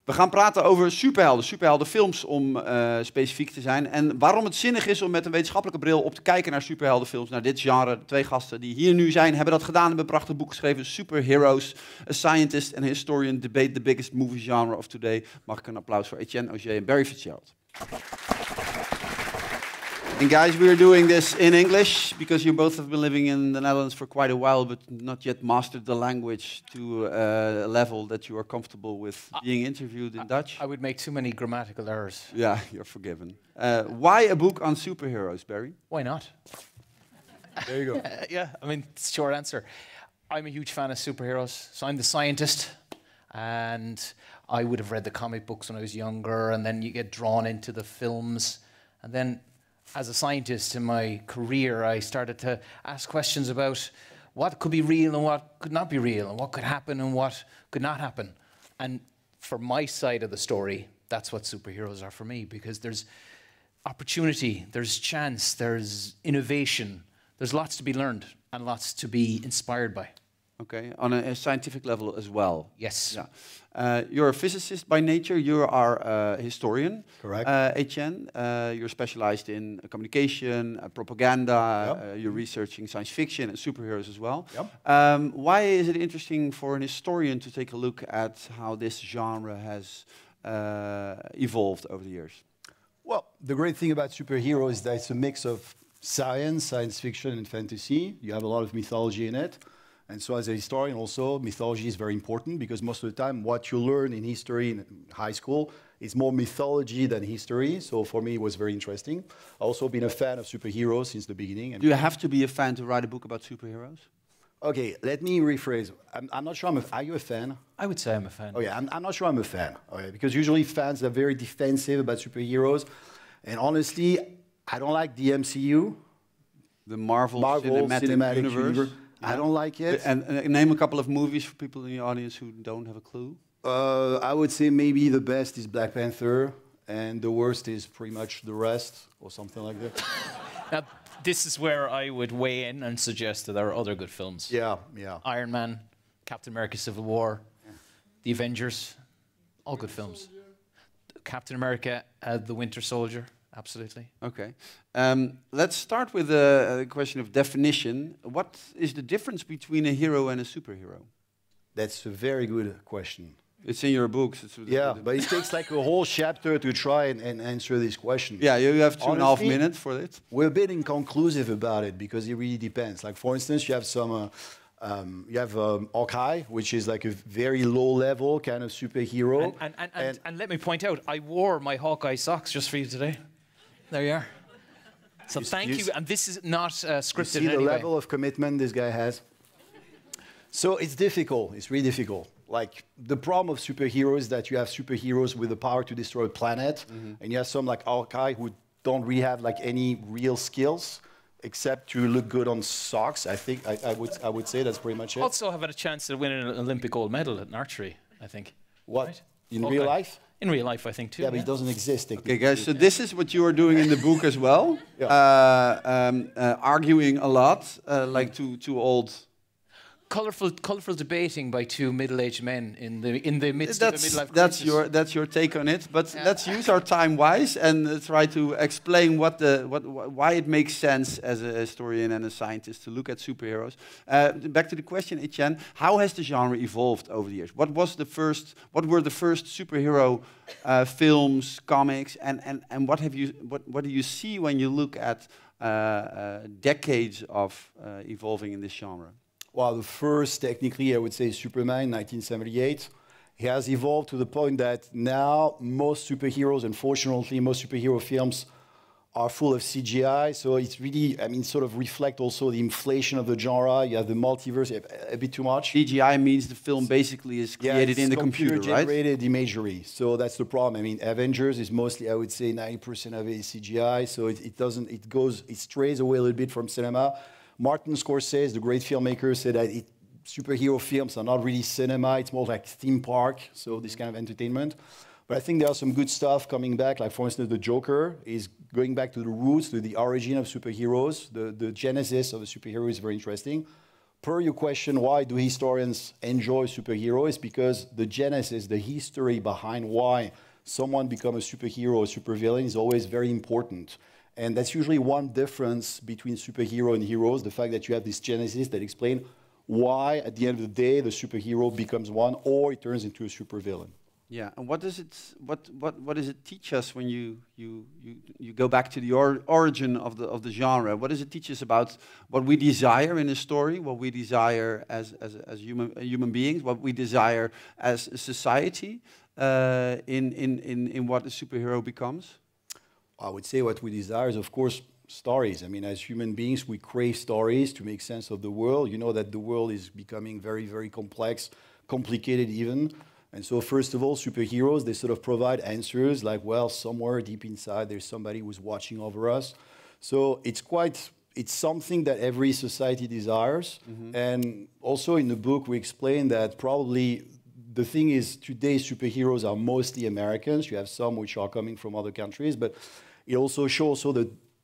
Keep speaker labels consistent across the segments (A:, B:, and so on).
A: We gaan praten over superheldenfilms om specifiek te zijn. En waarom het zinnig is om met een wetenschappelijke bril op te kijken naar superheldenfilms, naar dit genre. De 2 gasten die hier nu zijn, hebben dat gedaan en hebben een prachtig boek geschreven. Superheroes, a scientist and a historian debate the biggest movie genre of today. Mag ik een applaus voor Etienne Augé en Barry Fitzgerald. And guys, we are doing this in English because you both have been living in the Netherlands for quite a while, but not yet mastered the language to a level that you are comfortable with being interviewed in Dutch.
B: I would make too many grammatical errors.
A: Yeah, you're forgiven. Why a book on superheroes, Barry?
B: Why not?
A: There you go.
B: Yeah, I mean, it's a short answer. I'm a huge fan of superheroes, so I'm the scientist, and I would have read the comic books when I was younger, and then you get drawn into the films, and then as a scientist in my career, I started to ask questions about what could be real and what could not be real, and what could happen and what could not happen. And for my side of the story, that's what superheroes are for me, because there's opportunity, there's chance, there's innovation, there's lots to be learned and lots to be inspired by.
A: Okay, on a scientific level as well.
B: Yes.
A: Yeah. You're a physicist by nature. You are a historian.
C: Correct.
A: Etienne, you're specialized in communication, propaganda.
C: Yep.
A: You're researching science fiction and superheroes as well.
C: Yep.
A: Why is it interesting for an historian to take a look at how this genre has evolved over the years?
C: Well, the great thing about superheroes is that it's a mix of science fiction, and fantasy. You have a lot of mythology in it. And so as a historian also, mythology is very important because most of the time what you learn in history in high school is more mythology than history. So for me it was very interesting. I've also been a fan of superheroes since the beginning. And
A: do you have to be a fan to write a book about superheroes?
C: Okay, let me rephrase. I'm not sure are you a fan?
B: I would say I'm a fan.
C: Oh yeah, I'm not sure I'm a fan. Okay, because usually fans are very defensive about superheroes. And honestly, I don't like the MCU.
A: The Marvel
C: Cinematic
A: Universe.
C: I don't like it.
A: And name a couple of movies for people in the audience who don't have a clue.
C: I would say maybe the best is Black Panther, and the worst is pretty much the rest, or something like that.
B: Now, this is where I would weigh in and suggest that there are other good films.
C: Yeah.
B: Iron Man, Captain America Civil War, The Avengers, all good films. Captain America, The Winter Soldier. Absolutely.
A: Okay. Let's start with a question of definition. What is the difference between a hero and a superhero?
C: That's a very good question.
A: It's in your books.
C: But it takes like a whole chapter to try and answer this question.
A: Yeah, you have 2.5 minutes for it.
C: We're a bit inconclusive about it because it really depends. Like for instance, you have some... Hawkeye, which is like a very low-level kind of superhero.
B: And let me point out, I wore my Hawkeye socks just for you today. There you are. So thank you. And this is not scripted
C: you see
B: in any
C: the
B: way.
C: level of commitment this guy has. So it's difficult. It's really difficult. Like the problem of superheroes is that you have superheroes with the power to destroy a planet, and you have some like Hawkeye who don't really have like any real skills except to look good on socks. I think I would say that's pretty much it.
B: Also having a chance to win an Olympic gold medal at archery, I think.
C: What?
B: Right?
C: In real life?
B: In real life, I think too.
C: Yeah, but it doesn't exist.
A: Okay, guys, so this is what you are doing in the book as well. Arguing a lot, like two old...
B: Colorful debating by 2 middle-aged men in the midst of a midlife crisis.
A: That's your take on it. But let's use our time wise and try to explain why it makes sense as a historian and a scientist to look at superheroes. Back to the question, Etienne, how has the genre evolved over the years? What were the first superhero films, comics, and what do you see when you look at decades of evolving in this genre?
C: Well, the first, technically, I would say Superman, 1978. He has evolved to the point that now most superheroes, unfortunately, most superhero films are full of CGI. So it's really, I mean, sort of reflect also the inflation of the genre. You have the multiverse a bit too much.
A: CGI means the film basically is created in the computer, right?
C: Computer-generated imagery. So that's the problem. I mean, Avengers is mostly, I would say, 90% of it is CGI. So it strays away a little bit from cinema. Martin Scorsese, the great filmmaker, said that superhero films are not really cinema, it's more like theme park, so this kind of entertainment. But I think there are some good stuff coming back, like for instance, the Joker is going back to the roots, to the origin of superheroes. The genesis of a superhero is very interesting. per your question, why do historians enjoy superheroes? Because the genesis, the history behind why someone becomes a superhero or supervillain is always very important. And that's usually one difference between superhero and heroes, the fact that you have this genesis that explain why, at the end of the day, the superhero becomes one or it turns into a supervillain.
A: Yeah, and what does it teach us when you go back to the origin of the genre? What does it teach us about what we desire in a story, what we desire as human beings, what we desire as a society in what a superhero becomes?
C: I would say what we desire is, of course, stories. I mean, as human beings, we crave stories to make sense of the world. You know that the world is becoming very, very complex, complicated even. And so first of all, superheroes, they sort of provide answers like, well, somewhere deep inside, there's somebody who's watching over us. So it's something that every society desires. Mm-hmm. And also in the book, we explain that probably the thing is today superheroes are mostly Americans. You have some which are coming from other countries, but it also shows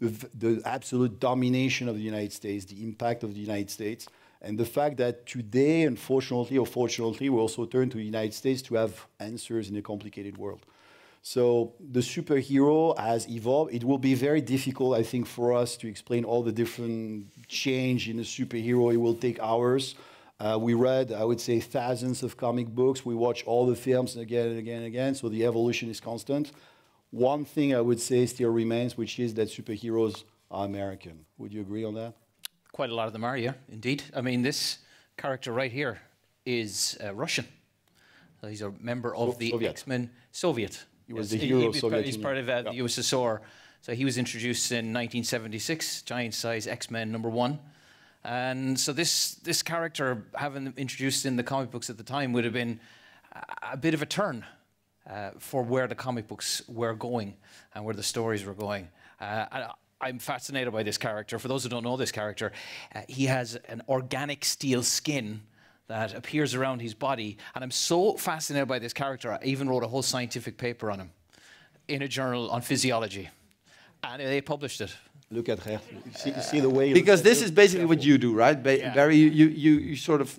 C: the absolute domination of the United States, the impact of the United States. And the fact that today, unfortunately or fortunately, we also turn to the United States to have answers in a complicated world. So the superhero has evolved. It will be very difficult, I think, for us to explain all the different change in a superhero. It will take hours. We read, I would say, thousands of comic books. We watch all the films again and again and again. So the evolution is constant. One thing I would say still remains, which is that superheroes are American. Would you agree on that?
B: Quite a lot of them are, yeah, indeed. I mean, this character right here is Russian. So he's a member of the X-Men Soviet.
C: He was the hero of Soviet Union.
B: He's part of the USSR. So he was introduced in 1976, giant-size X-Men #1. And so this character, having them introduced in the comic books at the time, would have been a bit of a turn for where the comic books were going and where the stories were going. I'm fascinated by this character. For those who don't know this character, he has an organic steel skin that appears around his body. And I'm so fascinated by this character, I even wrote a whole scientific paper on him in a journal on physiology. And they published it.
C: Look at her. You see the way...
A: Because this is basically what you do, right? Barry, you sort of...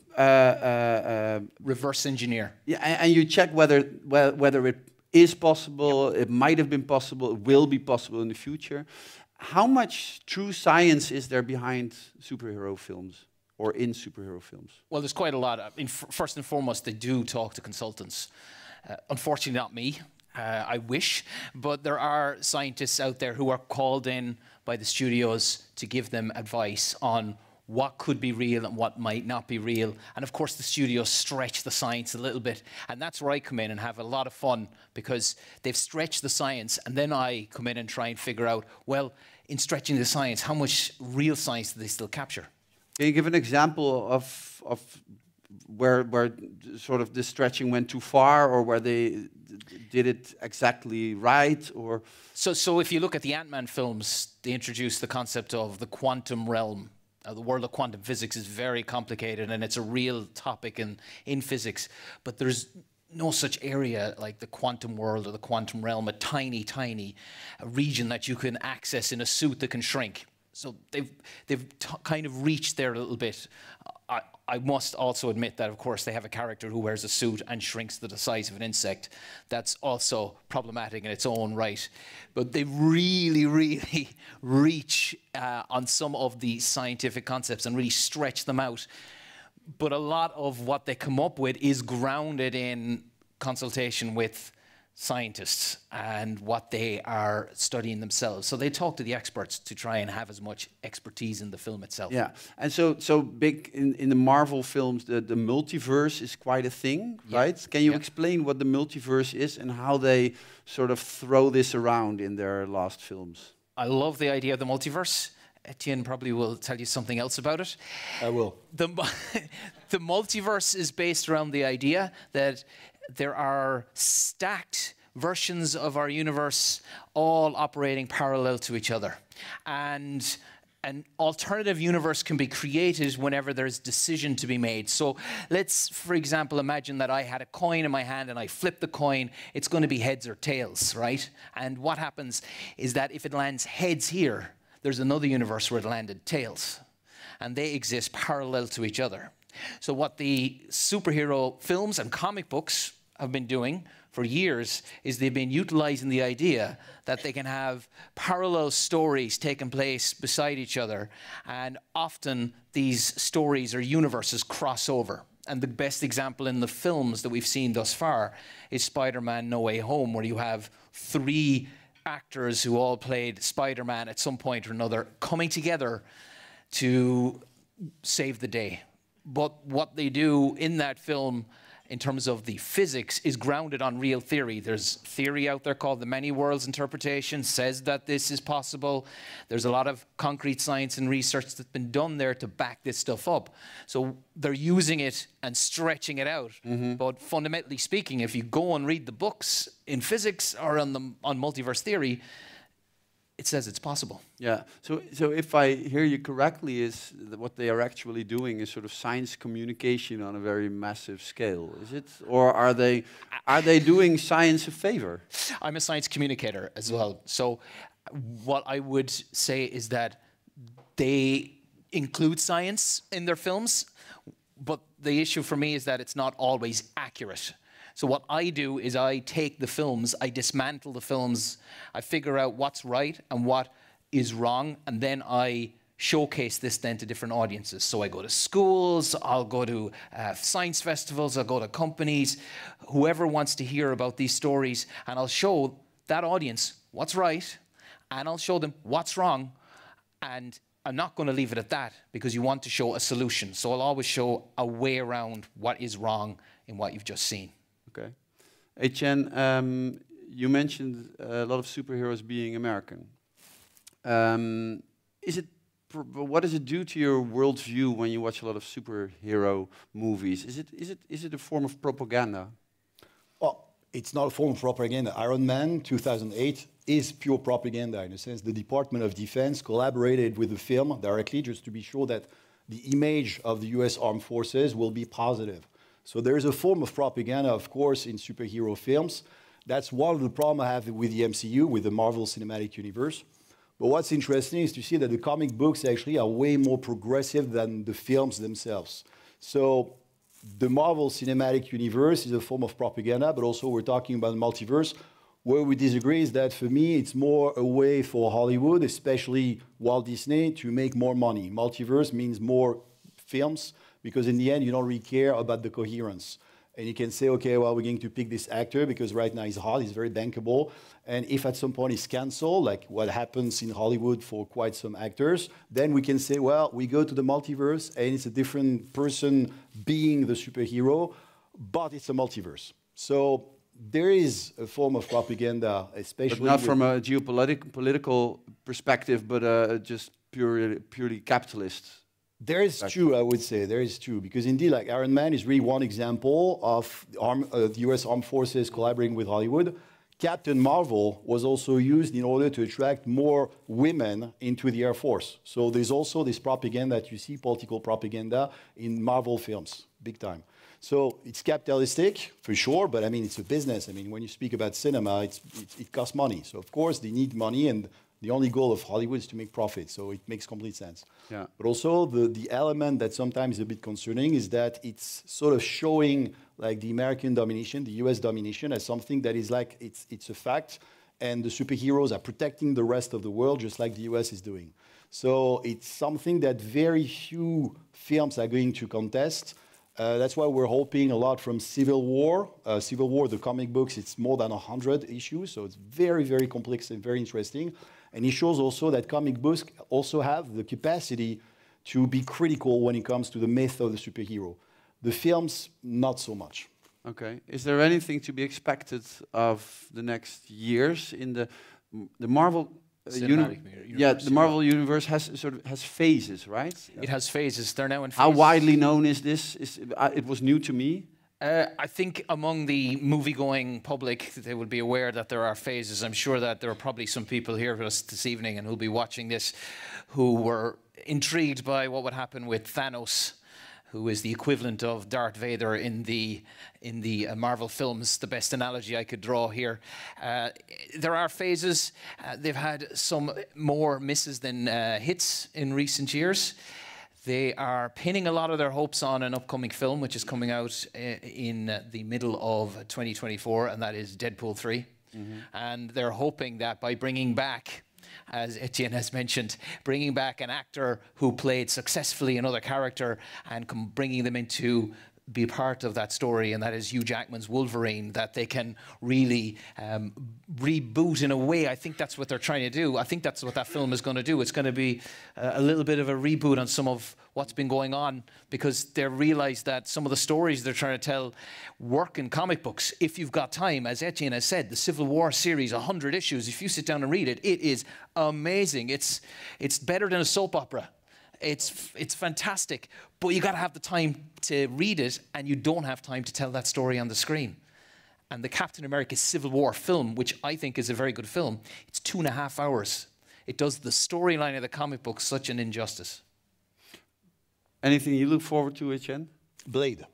B: reverse engineer.
A: Yeah, and you check whether it is possible, it might have been possible, it will be possible in the future. How much true science is there behind superhero films or in superhero films?
B: Well, there's quite a lot. I mean, first and foremost, they do talk to consultants. Unfortunately, not me. I wish. But there are scientists out there who are called in by the studios to give them advice on what could be real and what might not be real. And of course, the studios stretch the science a little bit. And that's where I come in and have a lot of fun, because they've stretched the science. And then I come in and try and figure out, well, in stretching the science, how much real science do they still capture?
A: Can you give an example of where sort of the stretching went too far, or where they did it exactly right? Or
B: so if you look at the Ant-Man films, they introduced the concept of the quantum realm. The world of quantum physics is very complicated, and it's a real topic in physics. But there's no such area like the quantum world or the quantum realm, a tiny, tiny region that you can access in a suit that can shrink. So they've kind of reached there a little bit. I must also admit that, of course, they have a character who wears a suit and shrinks to the size of an insect. That's also problematic in its own right. But they really, really reach on some of the scientific concepts and really stretch them out. But a lot of what they come up with is grounded in consultation with scientists and what they are studying themselves. So they talk to the experts to try and have as much expertise in the film itself.
A: Yeah, and so big in the Marvel films, the multiverse is quite a thing, right? Can you explain what the multiverse is and how they sort of throw this around in their last films?
B: I love the idea of the multiverse. Etienne probably will tell you something else about it.
C: I will.
B: The multiverse is based around the idea that there are stacked versions of our universe all operating parallel to each other. And an alternative universe can be created whenever there's decision to be made. So let's, for example, imagine that I had a coin in my hand and I flip the coin. It's going to be heads or tails, right? And what happens is that if it lands heads here, there's another universe where it landed tails. and they exist parallel to each other. So what the superhero films and comic books have been doing for years is they've been utilizing the idea that they can have parallel stories taking place beside each other, and often these stories or universes cross over. And the best example in the films that we've seen thus far is Spider-Man No Way Home, where you have 3 actors who all played Spider-Man at some point or another coming together to save the day. But what they do in that film in terms of the physics is grounded on real theory. There's theory out there called the many worlds interpretation, says that this is possible. There's a lot of concrete science and research that's been done there to back this stuff up. So they're using it and stretching it out. But fundamentally speaking, if you go and read the books in physics or on multiverse theory, it says it's possible.
A: Yeah. So if I hear you correctly, is that what they are actually doing is sort of science communication on a very massive scale, is it? Or are they doing science a favor?
B: I'm a science communicator as well. So what I would say is that they include science in their films, but the issue for me is that it's not always accurate. So what I do is I take the films, I dismantle the films, I figure out what's right and what is wrong, and then I showcase this then to different audiences. So I go to schools, I'll go to science festivals, I'll go to companies, whoever wants to hear about these stories, and I'll show that audience what's right, and I'll show them what's wrong, and I'm not going to leave it at that, because you want to show a solution. So I'll always show a way around what is wrong in what you've just seen.
A: Okay. Etienne, you mentioned a lot of superheroes being American. What does it do to your worldview when you watch a lot of superhero movies? Is it a form of propaganda?
C: Well, it's not a form of propaganda. Iron Man 2008 is pure propaganda in a sense. The Department of Defense collaborated with the film directly just to be sure that the image of the US Armed Forces will be positive. So there is a form of propaganda, of course, in superhero films. That's one of the problems I have with the MCU, with the Marvel Cinematic Universe. But what's interesting is to see that the comic books actually are way more progressive than the films themselves. So the Marvel Cinematic Universe is a form of propaganda, but also we're talking about multiverse. Where we disagree is that for me, it's more a way for Hollywood, especially Walt Disney, to make more money. Multiverse means more films, because in the end, you don't really care about the coherence. And you can say, okay, well, we're going to pick this actor because right now he's hot, he's very bankable. And if at some point he's canceled, like what happens in Hollywood for quite some actors, then we can say, well, we go to the multiverse and it's a different person being the superhero, but it's a multiverse. So there is a form of propaganda, especially...
A: But not from a geopolitical perspective, but just purely capitalist.
C: There is true, I would say. There is true. Because indeed, like Iron Man is really one example of the US Armed Forces collaborating with Hollywood. Captain Marvel was also used in order to attract more women into the Air Force. So there's also this propaganda that you see, political propaganda, in Marvel films, big time. So it's capitalistic, for sure, but I mean, it's a business. I mean, when you speak about cinema, it costs money. So of course, they need money, and the only goal of Hollywood is to make profit, so it makes complete sense. Yeah. But also, the element that sometimes is a bit concerning is that it's sort of showing like the American domination, the US domination, as something that is like, it's a fact, and the superheroes are protecting the rest of the world, just like the US is doing. So it's something that very few films are going to contest. That's why we're hoping a lot from Civil War. Civil War, the comic books, it's more than 100 issues, so it's very, very complex and very interesting. And it shows also that comic books also have the capacity to be critical when it comes to the myth of the superhero. The films, not so much.
A: Okay. Is there anything to be expected of the next years in the Marvel universe? Yeah, the Marvel universe has phases, right?
B: It has phases. They're now in phases.
A: How widely known is this? It was new to me.
B: I think among the movie-going public, they will be aware that there are phases. I'm sure that there are probably some people here with us this evening and who'll be watching this who were intrigued by what would happen with Thanos, who is the equivalent of Darth Vader in the Marvel films, the best analogy I could draw here. There are phases. They've had some more misses than hits in recent years. They are pinning a lot of their hopes on an upcoming film, which is coming out in the middle of 2024, and that is Deadpool 3. And they're hoping that by bringing back, as Etienne has mentioned, bringing back an actor who played successfully another character and bringing them into be part of that story, and that is Hugh Jackman's Wolverine, that they can really reboot in a way. I think that's what they're trying to do. I think that's what that film is going to do. It's going to be a little bit of a reboot on some of what's been going on, because they realize that some of the stories they're trying to tell work in comic books if you've got time. As Etienne has said, the Civil War series, 100 issues, if you sit down and read it, it is amazing. It's better than a soap opera. It's fantastic, but you got to have the time to read it, and you don't have time to tell that story on the screen. And the Captain America Civil War film, which I think is a very good film, it's 2.5 hours. It does the storyline of the comic book such an injustice.
A: Anything you look forward to, Etienne?
C: Blade.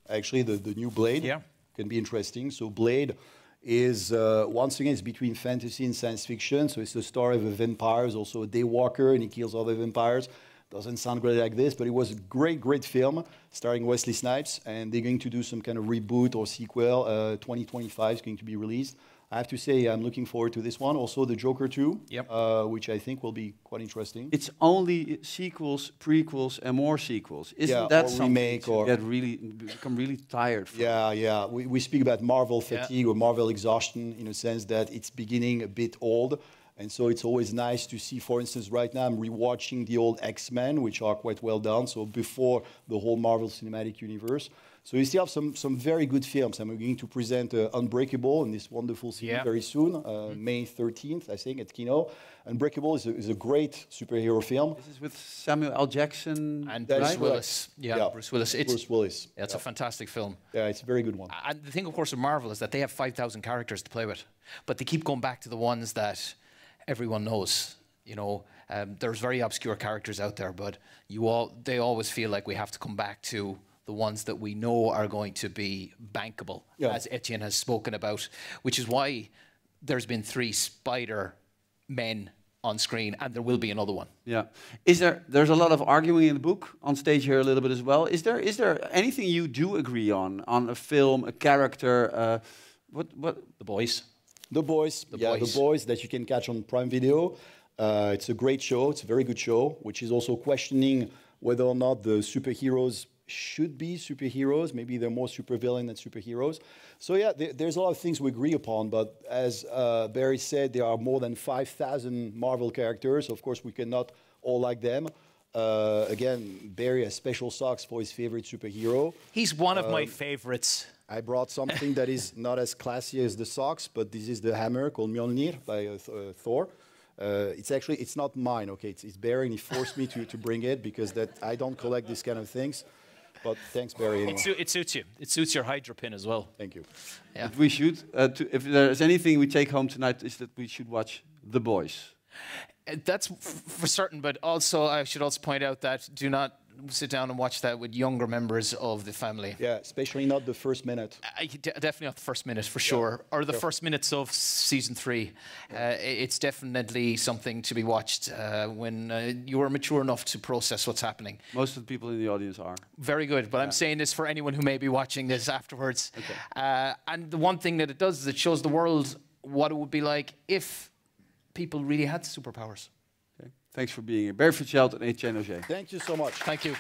C: Actually, the new Blade can be interesting. So Blade is, once again, it's between fantasy and science fiction. So it's the story of a vampire, who's also a daywalker, and he kills other vampires. Doesn't sound great like this, but it was a great, great film starring Wesley Snipes, and they're going to do some kind of reboot or sequel. 2025 is going to be released. I have to say I'm looking forward to this one. Also the Joker 2, which I think will be quite interesting.
A: It's only sequels, prequels, and more sequels. Isn't that something
C: remake or
A: get really become really tired from?
C: Yeah. We speak about Marvel fatigue or Marvel exhaustion in a sense that it's beginning a bit old. And so it's always nice to see, for instance, right now I'm rewatching the old X-Men, which are quite well done, so before the whole Marvel Cinematic Universe. So you still have some very good films. I'm going to present Unbreakable in this wonderful series very soon, May 13th, I think, at Kino. Unbreakable is a great superhero film.
A: This is with Samuel L. Jackson
B: and Bruce Willis. Yeah, Bruce Willis.
C: Bruce Willis.
B: Yeah, it's a fantastic film.
C: Yeah, it's a very good one.
B: And the thing, of course, with Marvel is that they have 5,000 characters to play with, but they keep going back to the ones that everyone knows. You know, there's very obscure characters out there, but they always feel like we have to come back to the ones that we know are going to be bankable, as Etienne has spoken about, which is why there's been 3 Spider-Men on screen, and there will be another one.
A: Yeah. There's a lot of arguing in the book, on stage here a little bit as well. Is there anything you do agree on a film, a character, what?
B: The Boys.
C: The Boys, The Boys that you can catch on Prime Video. It's a great show. It's a very good show, which is also questioning whether or not the superheroes should be superheroes. Maybe they're more supervillain than superheroes. So yeah, there's a lot of things we agree upon. But as Barry said, there are more than 5,000 Marvel characters. Of course, we cannot all like them. Again, Barry has special socks for his favorite superhero.
B: He's one of my favorites.
C: I brought something that is not as classy as the socks, but this is the hammer called Mjolnir by Thor. It's not mine, okay? It's Barry, and he forced me to bring it because I don't collect these kind of things. But thanks, Barry. Anyway.
B: It suits you. It suits your Hydra pin as well.
C: Thank you.
B: Yeah.
A: We should. If there's anything we take home tonight, is that we should watch The Boys.
B: That's for certain, but also I should also point out that do not sit down and watch that with younger members of the family.
C: Yeah, especially not the first minute.
B: Definitely not the first minute, for sure. Or the first minutes of season 3. It's definitely something to be watched when you are mature enough to process what's happening.
A: Most of the people in the audience are.
B: Very good, but I'm saying this for anyone who may be watching this afterwards. Okay. And the one thing that it does is it shows the world what it would be like if people really had superpowers.
A: Okay. Thanks for being here. Barry Fitzgerald and Etienne Augé.
C: Thank you so much.
B: Thank you.